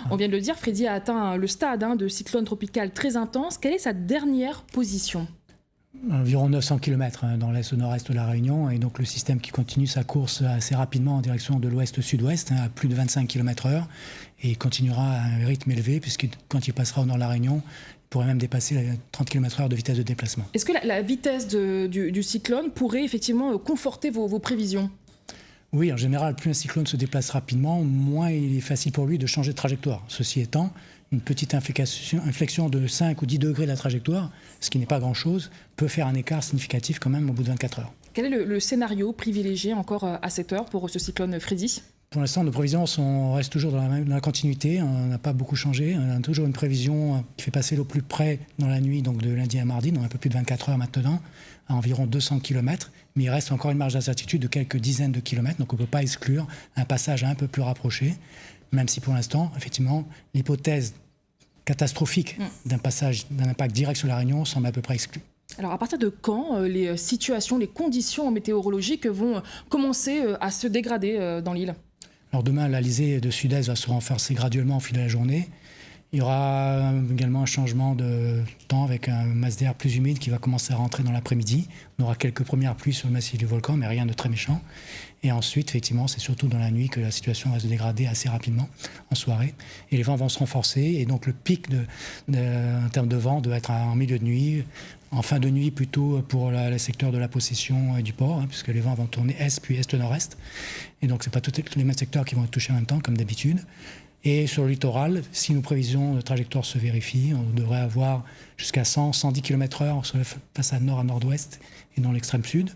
On vient de le dire, Freddy a atteint le stade de cyclone tropical très intense. Quelle est sa dernière position ? Environ 900 km dans l'est au nord-est de la Réunion, et donc le système qui continue sa course assez rapidement en direction de l'ouest-sud-ouest, à plus de 25 km/h, et il continuera à un rythme élevé, puisque quand il passera au nord de la Réunion, il pourrait même dépasser 30 km/h de vitesse de déplacement. Est-ce que la vitesse du cyclone pourrait effectivement conforter vos prévisions ? Oui, en général, plus un cyclone se déplace rapidement, moins il est facile pour lui de changer de trajectoire. Ceci étant, une petite inflexion de 5 ou 10 degrés de la trajectoire, ce qui n'est pas grand-chose, peut faire un écart significatif quand même au bout de 24 heures. Quel est le scénario privilégié encore à cette heure pour ce cyclone Freddy ? Pour l'instant, nos prévisions restent toujours dans la continuité. On n'a pas beaucoup changé. On a toujours une prévision qui fait passer l'eau plus près dans la nuit, donc de lundi à mardi, donc un peu plus de 24 heures maintenant, à environ 200 km. Mais il reste encore une marge d'incertitude de quelques dizaines de kilomètres, donc on ne peut pas exclure un passage un peu plus rapproché, même si pour l'instant, effectivement, l'hypothèse catastrophique d'un impact direct sur la Réunion semble à peu près exclue. Alors à partir de quand les situations, les conditions météorologiques vont commencer à se dégrader dans l'île ? Alors demain, l'Alizé de sud-est va se renforcer graduellement au fil de la journée. Il y aura également un changement de temps avec un masse d'air plus humide qui va commencer à rentrer dans l'après-midi. On aura quelques premières pluies sur le massif du volcan, mais rien de très méchant. Et ensuite, effectivement, c'est surtout dans la nuit que la situation va se dégrader assez rapidement en soirée. Et les vents vont se renforcer. Et donc le pic en termes de vent doit être en milieu de nuit, en fin de nuit plutôt pour le secteur de la Possession et du port, puisque les vents vont tourner est puis est-nord-est. Et donc ce n'est pas tous les mêmes secteurs qui vont être touchés en même temps, comme d'habitude. Et sur le littoral, si nos prévisions de trajectoire se vérifient, on devrait avoir jusqu'à 100-110 km/h sur la façade nord à nord-ouest et dans l'extrême sud.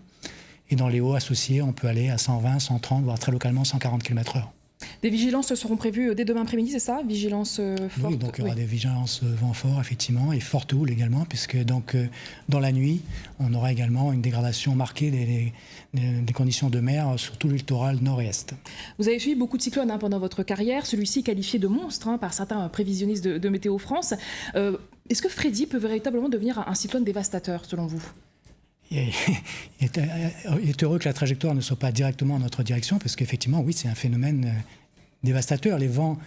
Et dans les hauts associés, on peut aller à 120, 130, voire très localement 140 km/h. Des vigilances seront prévues dès demain après-midi, c'est ça ? Vigilance forte ? Oui, donc il y aura des vigilances vent fort, effectivement, et forte houle également, puisque donc, dans la nuit, on aura également une dégradation marquée des conditions de mer sur tout le littoral nord et est. Vous avez suivi beaucoup de cyclones pendant votre carrière, celui-ci qualifié de monstre par certains prévisionnistes de Météo France. Est-ce que Freddy peut véritablement devenir un cyclone dévastateur, selon vous ? Il est heureux que la trajectoire ne soit pas directement en notre direction, parce qu'effectivement, oui, c'est un phénomène dévastateur. Les vents,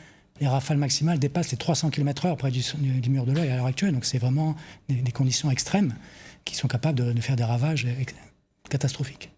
les rafales maximales dépassent les 300 km/h près du mur de l'œil à l'heure actuelle. Donc c'est vraiment des conditions extrêmes qui sont capables de faire des ravages catastrophiques.